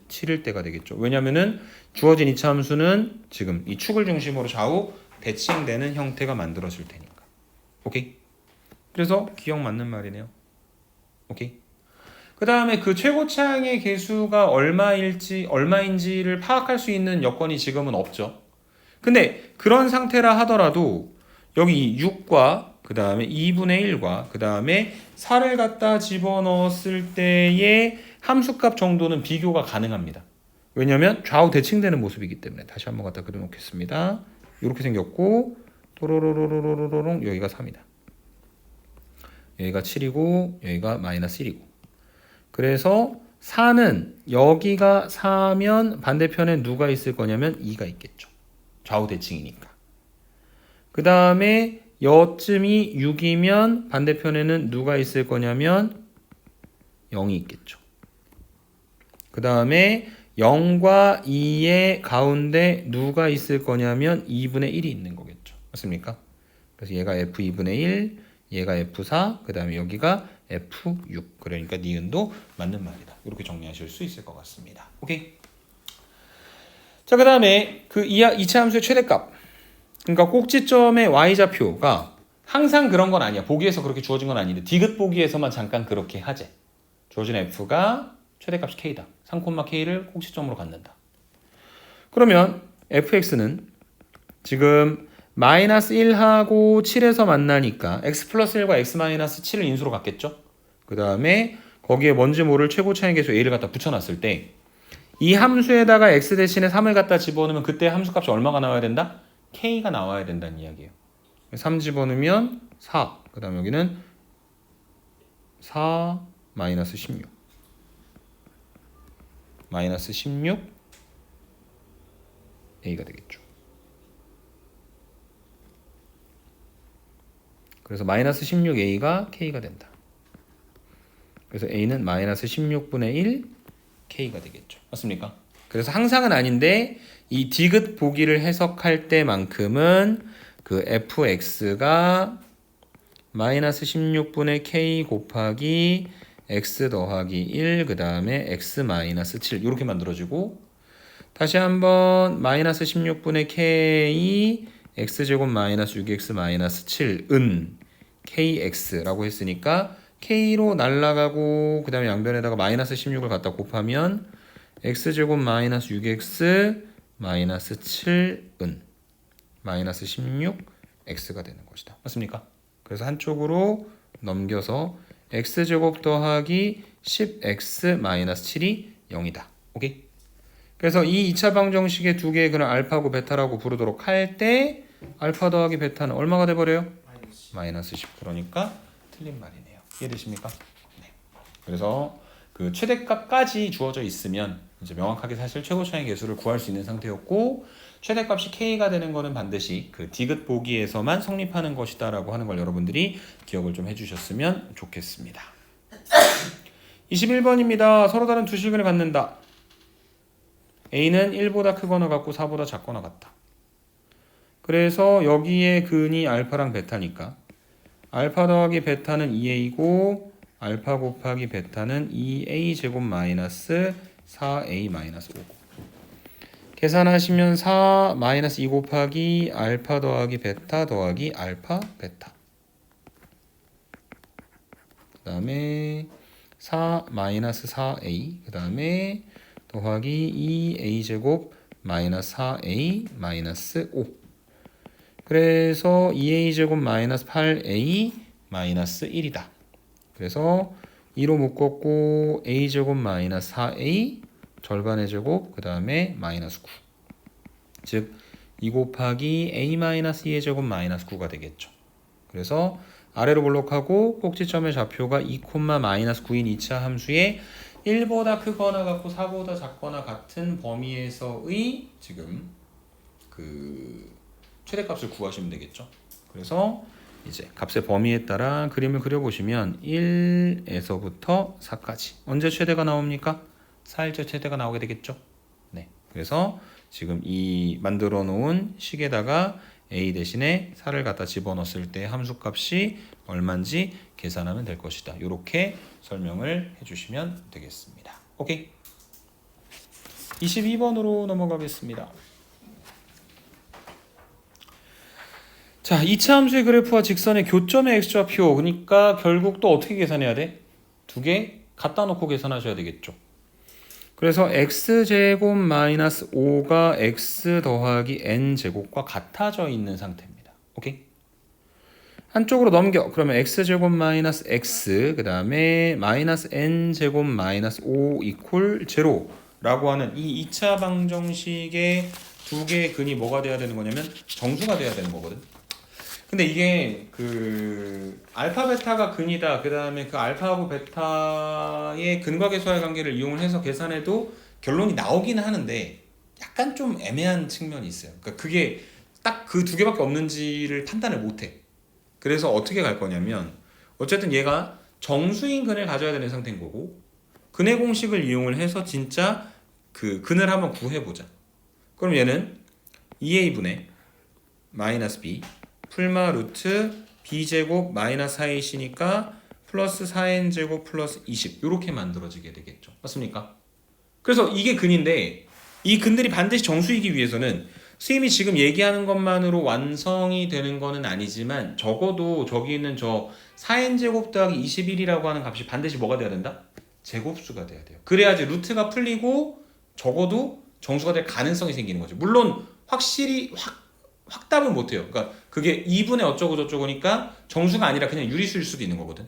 7일 때가 되겠죠. 왜냐면은 주어진 2차 함수는 지금 이 축을 중심으로 좌우 대칭되는 형태가 만들어질 테니까. 오케이? 그래서 기억 맞는 말이네요. 오케이? 그 다음에 그 최고차항의 개수가 얼마인지를 파악할 수 있는 여건이 지금은 없죠. 근데 그런 상태라 하더라도 여기 6과 그 다음에 2분의 1과 그 다음에 4를 갖다 집어넣었을 때의 함수값 정도는 비교가 가능합니다. 왜냐하면 좌우 대칭되는 모습이기 때문에. 다시 한번 갖다 그려놓겠습니다. 이렇게 생겼고 또로로로로로롱 여기가 3이다. 여기가 7이고 여기가 마이너스 1이고. 그래서 4는 여기가 4면 반대편에 누가 있을 거냐면 2가 있겠죠. 좌우 대칭이니까. 그 다음에 여쯤이 6이면 반대편에는 누가 있을 거냐면 0이 있겠죠. 그 다음에 0과 2의 가운데 누가 있을 거냐면 2분의 1이 있는 거겠죠. 맞습니까? 그래서 얘가 f2분의 1, 얘가 f4, 그 다음에 여기가 f6. 그러니까 니은도 맞는 말이다. 이렇게 정리하실 수 있을 것 같습니다. 오케이? 자, 그 다음에 그 2차 함수의 최대값. 그러니까 꼭지점의 y좌표가 항상 그런 건 아니야. 보기에서 그렇게 주어진 건 아닌데 디귿 보기에서만 잠깐 그렇게 하재. 주어진 f가 최대값이 k다. 3,k를 꼭지점으로 갖는다. 그러면 fx는 지금 마이너스 1하고 7에서 만나니까 x 플러스 1과 x 마이너스 7을 인수로 갖겠죠. 그 다음에 거기에 뭔지 모를 최고차의 개수 a를 갖다 붙여놨을 때 이 함수에다가 x 대신에 3을 갖다 집어넣으면 그때 함수값이 얼마가 나와야 된다? k가 나와야 된다는 이야기예요. 3 집어넣으면 4. 그 다음 여기는 4 마이너스 16. 마이너스 16 a가 되겠죠. 그래서 마이너스 16a가 k가 된다. 그래서 a는 마이너스 16분의 1 k가 되겠죠. 맞습니까? 그래서 항상은 아닌데 이 디귿 보기를 해석할 때만큼은 그 fx가 마이너스 16분의 k 곱하기 x 더하기 1 그 다음에 x 마이너스 7 이렇게 만들어지고 다시 한번 마이너스 16분의 k x제곱 마이너스 6x 마이너스 7은 kx라고 했으니까 k로 날라가고 그 다음에 양변에다가 마이너스 16을 갖다 곱하면 x제곱 마이너스 6x 마이너스 7은 마이너스 16x가 되는 것이다. 맞습니까? 그래서 한쪽으로 넘겨서 x제곱 더하기 10x 마이너스 7이 0이다. 오케이? 그래서 이 2차 방정식의 두 개의 그런 알파고 베타라고 부르도록 할 때 알파 더하기 베타는 얼마가 돼버려요? 마이너스 10. 그러니까 틀린 말이네요. 이해되십니까? 네. 그래서 그 최대값까지 주어져 있으면 이제 명확하게 사실 최고 차이 계수를 구할 수 있는 상태였고 최대값이 k가 되는 거는 반드시 그 디귿 보기에서만 성립하는 것이다라고 하는 걸 여러분들이 기억을 좀 해주셨으면 좋겠습니다. 21번입니다. 서로 다른 두 실근을 갖는다. A는 1보다 크거나 같고 4보다 작거나 같다. 그래서 여기에 근이 알파랑 베타니까 알파 더하기 베타는 2a고 알파 곱하기 베타는 2a 제곱 마이너스 4a 마이너스 5고 계산하시면 4 마이너스 2 곱하기 알파 더하기 베타 더하기 알파 베타 그 다음에 4 마이너스 4a 그 다음에 더하기 2a 제곱 마이너스 4a 마이너스 5 그래서 2a 제곱 마이너스 8a 마이너스 1이다. 그래서 2로 묶었고 a 제곱 마이너스 4a 절반의 제곱 그 다음에 마이너스 9 즉 2 곱하기 a 마이너스 2의 제곱 마이너스 9가 되겠죠. 그래서 아래로 볼록하고 꼭지점의 좌표가 2, 마이너스 9인 2차 함수의 1보다 크거나 같고 4보다 작거나 같은 범위에서의 지금 그 최대값을 구하시면 되겠죠. 그래서 이제 값의 범위에 따라 그림을 그려보시면 1에서부터 4까지 언제 최대가 나옵니까? 4일째 최대가 나오게 되겠죠. 네. 그래서 지금 이 만들어 놓은 식에다가 a 대신에 4를 갖다 집어넣었을 때 함수값이 얼마인지 계산하면 될 것이다. 이렇게 설명을 해주시면 되겠습니다. 오케이. 22번으로 넘어가겠습니다. 자, 2차 함수의 그래프와 직선의 교점의 x좌표. 그러니까 결국 또 어떻게 계산해야 돼? 두 개 갖다 놓고 계산하셔야 되겠죠. 그래서 x제곱 마이너스 5가 x 더하기 n제곱과 같아져 있는 상태입니다. 오케이? 한쪽으로 넘겨. 그러면 x제곱 마이너스 x 그 다음에 마이너스 n제곱 마이너스 5 이퀄 제로라고 하는 이 2차 방정식의 두 개의 근이 뭐가 돼야 되는 거냐면 정수가 돼야 되는 거거든. 근데 이게 그 알파 베타가 근이다. 그 다음에 그 알파하고 베타의 근과 계수와의 관계를 이용해서 계산해도 결론이 나오긴 하는데 약간 좀 애매한 측면이 있어요. 그러니까 그게 딱 그 두 개밖에 없는지를 판단을 못해. 그래서 어떻게 갈 거냐면 어쨌든 얘가 정수인 근을 가져야 되는 상태인 거고 근의 공식을 이용을 해서 진짜 그 근을 한번 구해보자. 그럼 얘는 2a분의 마이너스 b 풀마 루트 b제곱 마이너스 4ac니까 플러스 4n제곱 플러스 20 이렇게 만들어지게 되겠죠. 맞습니까? 그래서 이게 근인데 이 근들이 반드시 정수이기 위해서는 선생님이 지금 얘기하는 것만으로 완성이 되는 거는 아니지만 적어도 저기 있는 저 4n제곱 더하기 21이라고 하는 값이 반드시 뭐가 돼야 된다? 제곱수가 돼야 돼요. 그래야지 루트가 풀리고 적어도 정수가 될 가능성이 생기는 거죠. 물론 확실히 확답은 못해요. 그러니까 그게 2분의 어쩌고 저쩌고니까 정수가 아니라 그냥 유리수일 수도 있는 거거든.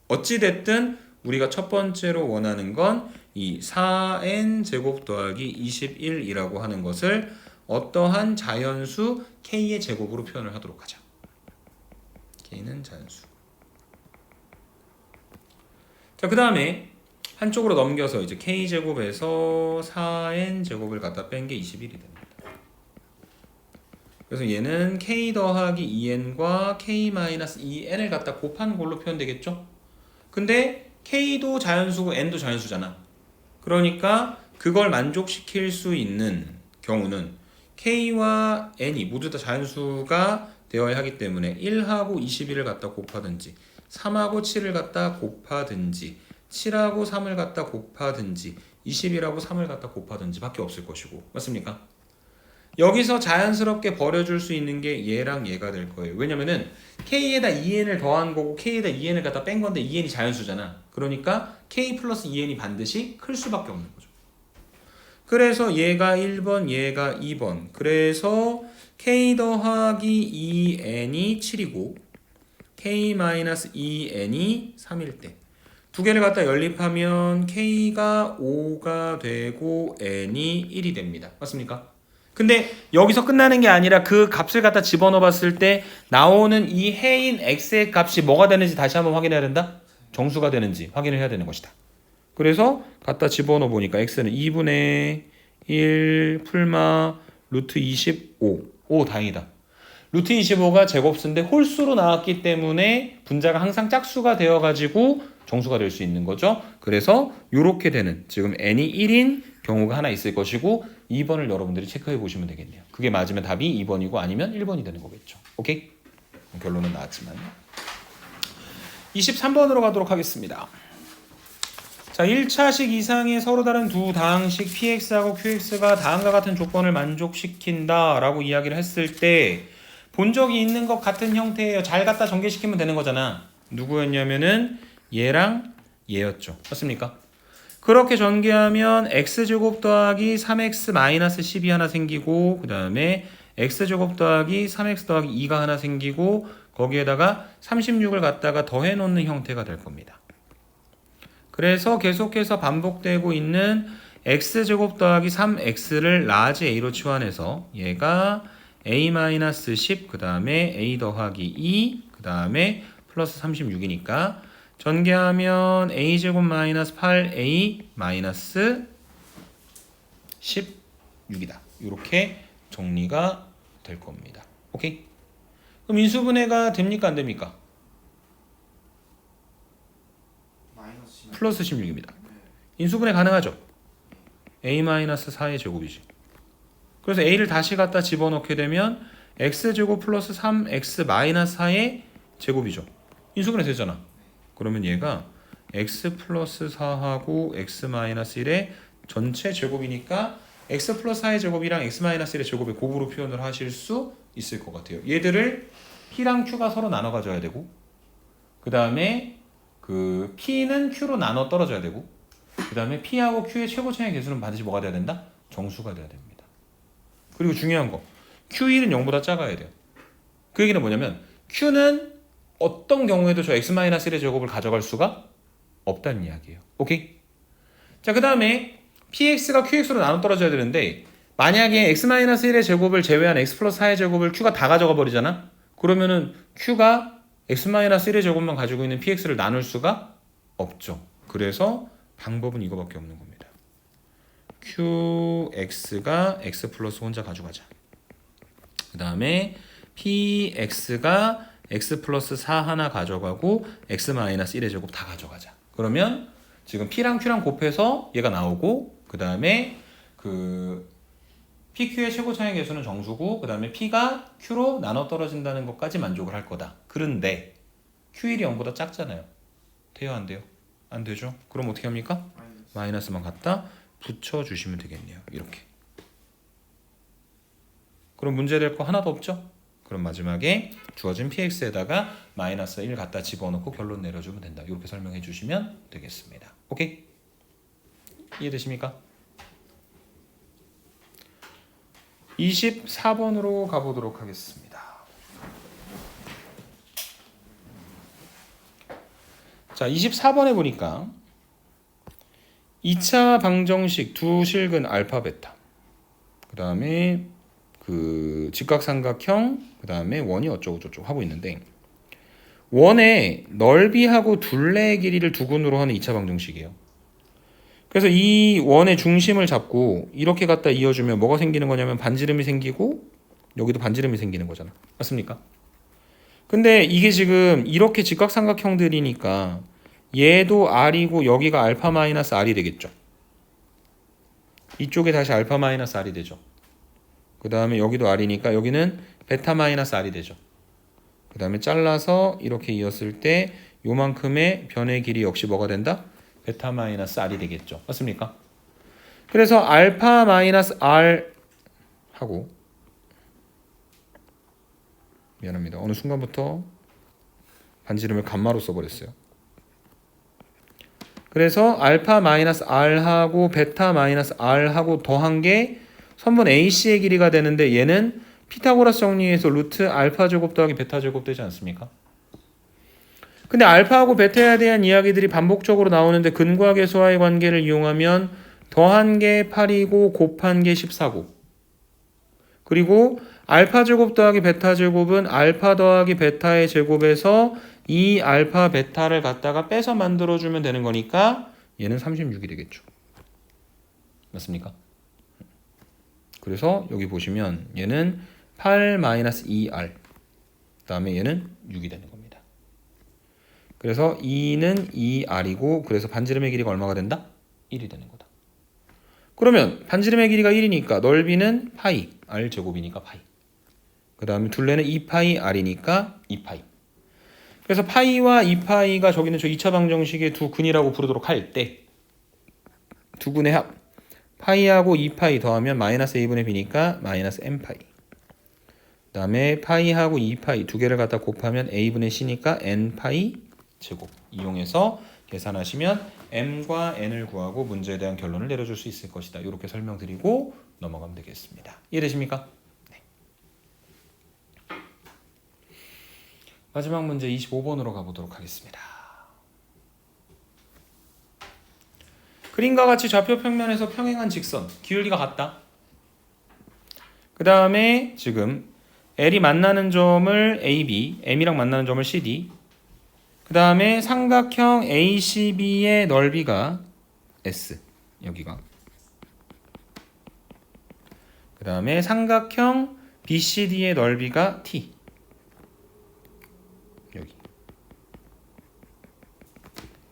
어찌됐든 우리가 첫 번째로 원하는 건 이 4n 제곱 더하기 21이라고 하는 것을 어떠한 자연수 k의 제곱으로 표현을 하도록 하자. k는 자연수. 자, 그 다음에 한쪽으로 넘겨서 이제 k 제곱에서 4n 제곱을 갖다 뺀 게 21이 됩니다. 그래서 얘는 k 더하기 2n과 k 마이너스 2n을 갖다 곱한 걸로 표현되겠죠? 근데 k도 자연수고 n도 자연수잖아. 그러니까 그걸 만족시킬 수 있는 경우는 k와 n이 모두 다 자연수가 되어야 하기 때문에 1하고 21을 갖다 곱하든지 3하고 7을 갖다 곱하든지 7하고 3을 갖다 곱하든지 21하고 3을 갖다 곱하든지 밖에 없을 것이고 맞습니까? 여기서 자연스럽게 버려줄 수 있는 게 얘랑 얘가 될 거예요. 왜냐면은 k에다 2n을 더한 거고 k에다 2n을 갖다 뺀 건데 2n이 자연수잖아. 그러니까 k 플러스 2n이 반드시 클 수밖에 없는 거죠. 그래서 얘가 1번, 얘가 2번. 그래서 k 더하기 2n이 7이고 k 마이너스 2n이 3일 때 두 개를 갖다 연립하면 k가 5가 되고 n이 1이 됩니다. 맞습니까? 근데 여기서 끝나는 게 아니라 그 값을 갖다 집어넣어 봤을 때 나오는 이 해인 x의 값이 뭐가 되는지 다시 한번 확인해야 된다? 정수가 되는지 확인을 해야 되는 것이다. 그래서 갖다 집어넣어 보니까 x는 2분의 1 풀마 루트 25. 오, 다행이다. 루트 25가 제곱수인데 홀수로 나왔기 때문에 분자가 항상 짝수가 되어가지고 정수가 될 수 있는 거죠. 그래서 이렇게 되는, 지금 n이 1인 경우가 하나 있을 것이고 2번을 여러분들이 체크해 보시면 되겠네요. 그게 맞으면 답이 2번이고 아니면 1번이 되는 거겠죠. 오케이? 결론은 나왔지만 23번으로 가도록 하겠습니다. 자, 1차식 이상의 서로 다른 두 다항식 px하고 qx가 다음과 같은 조건을 만족시킨다 라고 이야기를 했을 때 본 적이 있는 것 같은 형태예요. 잘 갖다 전개시키면 되는 거잖아. 누구였냐면은 얘랑 얘였죠. 맞습니까? 그렇게 전개하면 x제곱 더하기 3x 마이너스 10이 하나 생기고, 그 다음에 x제곱 더하기 3x 더하기 2가 하나 생기고, 거기에다가 36을 갖다가 더해 놓는 형태가 될 겁니다. 그래서 계속해서 반복되고 있는 x제곱 더하기 3x를 라지 a로 치환해서 얘가 a-10, 그 다음에 a 더하기 2, 그 다음에 플러스 36이니까 전개하면 a제곱 마이너스 8a 마이너스 16이다. 이렇게 정리가 될 겁니다. 오케이? 그럼 인수분해가 됩니까? 안 됩니까? 플러스 16입니다. 인수분해 가능하죠? a-4의 제곱이지. 그래서 a를 다시 갖다 집어넣게 되면 x제곱 플러스 3x-4의 제곱이죠. 인수분해 되잖아. 그러면 얘가 x 플러스 4하고 x-1의 전체 제곱이니까 x 플러스 4의 제곱이랑 x-1의 제곱의 곱으로 표현을 하실 수 있을 것 같아요. 얘들을 p랑 q가 서로 나눠 가져야 되고, 그 다음에 그 p는 q로 나눠 떨어져야 되고, 그 다음에 p하고 q의 최고차의 개수는 반드시 뭐가 돼야 된다? 정수가 돼야 됩니다. 그리고 중요한 거, q1은 0보다 작아야 돼요. 그 얘기는 뭐냐면 q는 어떤 경우에도 저 x-1의 제곱을 가져갈 수가 없다는 이야기예요. 오케이? 자, 그 다음에 px가 qx로 나눠 떨어져야 되는데, 만약에 x-1의 제곱을 제외한 x 플러스 4의 제곱을 q가 다 가져가 버리잖아? 그러면은 q가 x-1의 제곱만 가지고 있는 px를 나눌 수가 없죠. 그래서 방법은 이거밖에 없는 겁니다. qx가 x 플러스 혼자 가져가자. 그 다음에 px가 x 플러스 4 하나 가져가고 x-1의 제곱 다 가져가자. 그러면 지금 p랑 q랑 곱해서 얘가 나오고, 그 다음에 그 pq의 최고차의 개수는 정수고, 그 다음에 p가 q로 나눠 떨어진다는 것까지 만족을 할 거다. 그런데 q1이 0보다 작잖아요. 돼요, 안 돼요? 안 되죠. 그럼 어떻게 합니까? 마이너스만 갖다 붙여주시면 되겠네요. 이렇게. 그럼 문제될 거 하나도 없죠? 그럼 마지막에 주어진 px에다가 마이너스 1 갖다 집어넣고 결론 내려주면 된다. 이렇게 설명해 주시면 되겠습니다. 오케이? 이해되십니까? 24번으로 가보도록 하겠습니다. 자, 24번에 보니까 2차 방정식 두 실근 알파 베타, 그 다음에 그 직각삼각형, 그 다음에 원이 어쩌고 저쩌고 하고 있는데, 원의 넓이하고 둘레의 길이를 두근으로 하는 2차 방정식이에요. 그래서 이 원의 중심을 잡고 이렇게 갖다 이어주면 뭐가 생기는 거냐면 반지름이 생기고 여기도 반지름이 생기는 거잖아. 맞습니까? 근데 이게 지금 이렇게 직각삼각형들이니까 얘도 R이고 여기가 알파 마이너스 R이 되겠죠. 이쪽에 다시 알파 마이너스 R이 되죠. 그 다음에 여기도 R이니까 여기는 베타 마이너스 R이 되죠. 그 다음에 잘라서 이렇게 이었을 때 요만큼의 변의 길이 역시 뭐가 된다? 베타 마이너스 R이 되겠죠. 맞습니까? 그래서 알파 마이너스 R 하고, 미안합니다. 어느 순간부터 반지름을 감마로 써버렸어요. 그래서 알파 마이너스 R하고 베타 마이너스 R하고 더한 게 선분 AC의 길이가 되는데, 얘는 피타고라스 정리해서 루트 알파 제곱 더하기 베타 제곱 되지 않습니까? 근데 알파하고 베타에 대한 이야기들이 반복적으로 나오는데 근과 계수와의 관계를 이용하면 더한 게 8이고 곱한 게 14고, 그리고 알파 제곱 더하기 베타 제곱은 알파 더하기 베타의 제곱에서 이 알파 베타를 갖다가 빼서 만들어주면 되는 거니까 얘는 36이 되겠죠. 맞습니까? 그래서 여기 보시면 얘는 8-2r 그 다음에 얘는 6이 되는 겁니다. 그래서 2는 2r이고 그래서 반지름의 길이가 얼마가 된다? 1이 되는 거다. 그러면 반지름의 길이가 1이니까 넓이는 파이 r 제곱이니까 파이 그 다음에 둘레는 2파이 r이니까 2파이. 그래서 파이와 2파이가 저기는 저 2차 방정식의 두 근이라고 부르도록 할 때 두 근의 합 파이하고 2파이 더하면 마이너스 a분의 b니까 마이너스 n파이. 그 다음에 파이하고 2파이 두 개를 갖다 곱하면 a분의 c니까 n파이 제곱. 이용해서 계산하시면 m과 n을 구하고 문제에 대한 결론을 내려줄 수 있을 것이다. 이렇게 설명드리고 넘어가면 되겠습니다. 이해되십니까? 네. 마지막 문제 25번으로 가보도록 하겠습니다. 그림과 같이 좌표 평면에서 평행한 직선, 기울기가 같다. 그 다음에 지금 L이 만나는 점을 AB, M이랑 만나는 점을 CD. 그 다음에 삼각형 ACB의 넓이가 S, 여기가. 그 다음에 삼각형 BCD의 넓이가 T, 여기.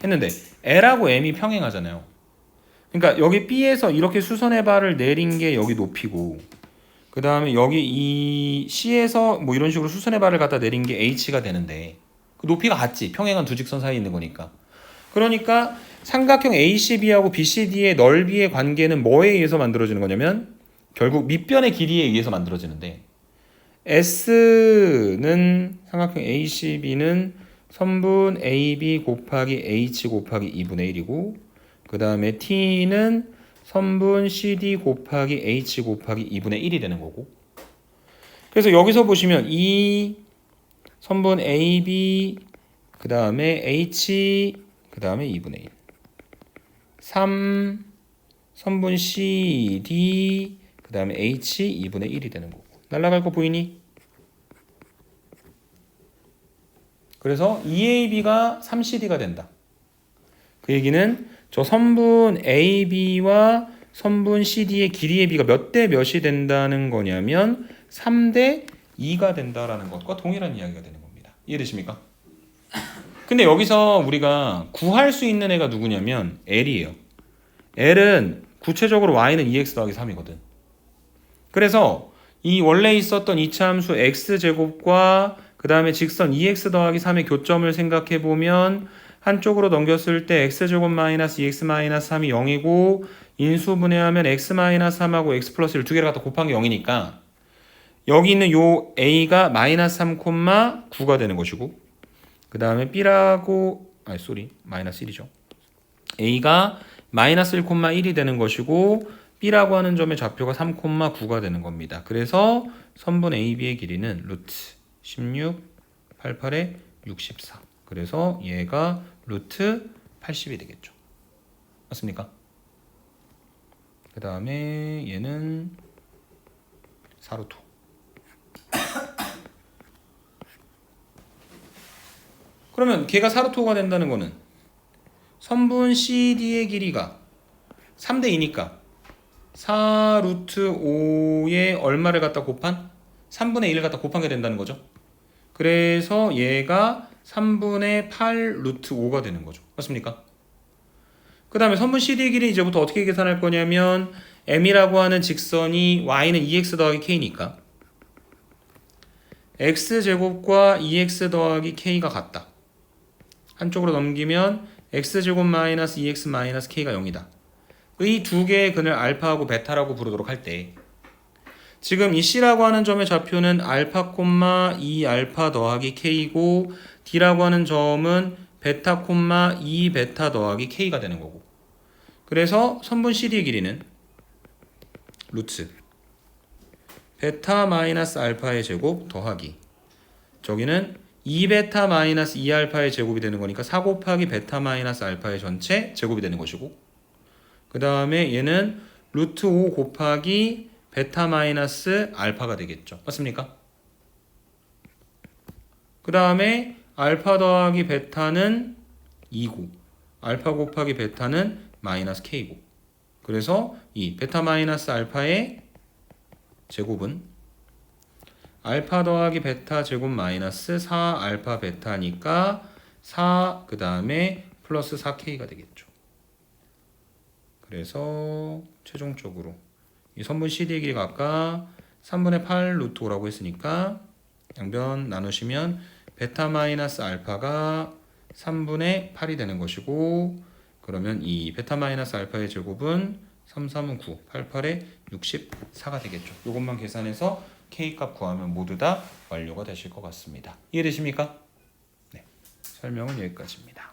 했는데 L하고 M이 평행하잖아요. 그러니까 여기 B에서 이렇게 수선의 발을 내린 게 여기 높이고 그 다음에 여기 이 C에서 뭐 이런 식으로 수선의 발을 갖다 내린 게 H가 되는데 그 높이가 같지. 평행한 두 직선 사이에 있는 거니까. 그러니까 삼각형 ACB하고 BCD의 넓이의 관계는 뭐에 의해서 만들어지는 거냐면 결국 밑변의 길이에 의해서 만들어지는데 S는 삼각형 ACB는 선분 AB 곱하기 H 곱하기 2분의 1이고 그 다음에 T는 선분 CD 곱하기 H 곱하기 2분의 1이 되는 거고. 그래서 여기서 보시면 이 선분 AB 그 다음에 H 그 다음에 2분의 1 3 선분 CD 그 다음에 H 2분의 1이 되는 거고. 날라갈 거 보이니? 그래서 EAB가 3CD가 된다. 그 얘기는 저 선분 AB와 선분 CD의 길이의 비가 몇 대 몇이 된다는 거냐면 3대 2가 된다라는 것과 동일한 이야기가 되는 겁니다. 이해되십니까? 근데 여기서 우리가 구할 수 있는 애가 누구냐면 L이에요. L은 구체적으로 Y는 2x 더하기 3이거든. 그래서 이 원래 있었던 이차함수 x제곱과 그 다음에 직선 2x 더하기 3의 교점을 생각해보면 한쪽으로 넘겼을 때 x제곱 마이너스 2x 마이너스 3이 0이고 인수분해하면 x 마이너스 3하고 x 플러스 1 두 개를 갖다 곱한 게 0이니까 여기 있는 요 a가 마이너스 3,9가 되는 것이고 그 다음에 b라고 마이너스 1이죠. a가 마이너스 1,1이 되는 것이고 b라고 하는 점의 좌표가 3,9가 되는 겁니다. 그래서 선분 AB의 길이는 루트 16, 88에 64. 그래서 얘가 루트 80이 되겠죠. 맞습니까? 그 다음에 얘는 4루트. 그러면 걔가 4루트가 된다는 거는 선분 CD의 길이가 3대 2니까 4루트 5에 얼마를 갖다 곱한? 3분의 1을 갖다 곱한 게 된다는 거죠. 그래서 얘가 3분의 8 루트 5가 되는 거죠. 맞습니까? 그 다음에 선분 CD의 길이 이제부터 어떻게 계산할 거냐면 M이라고 하는 직선이 Y는 2x 더하기 K니까 X제곱과 2x 더하기 K가 같다. 한쪽으로 넘기면 X제곱 마이너스 2x 마이너스 K가 0이다. 이 두 개의 근을 알파하고 베타라고 부르도록 할 때 지금 이 C라고 하는 점의 좌표는 알파, 2알파 더하기 K고 D라고 하는 점은 베타, 2베타 더하기 K가 되는 거고 그래서 선분 CD의 길이는 루트 베타 마이너스 알파의 제곱 더하기 저기는 2베타 마이너스 2알파의 제곱이 되는 거니까 4 곱하기 베타 마이너스 알파의 전체 제곱이 되는 것이고 그 다음에 얘는 루트 5 곱하기 베타 마이너스 알파가 되겠죠. 맞습니까? 그 다음에 알파 더하기 베타는 2고 알파 곱하기 베타는 마이너스 K고, 그래서 이 베타 마이너스 알파의 제곱은 알파 더하기 베타 제곱 마이너스 4 알파 베타니까 4 그 다음에 플러스 4K가 되겠죠. 그래서 최종적으로 이 선분 CD의 길이가 아까 3분의 8 루트 5라고 했으니까 양변 나누시면 베타 마이너스 알파가 3분의 8이 되는 것이고, 그러면 이 베타 마이너스 알파의 제곱은 3, 3은 9, 8, 8에 64가 되겠죠. 이것만 계산해서 K값 구하면 모두 다 완료가 되실 것 같습니다. 이해되십니까? 네, 설명은 여기까지입니다.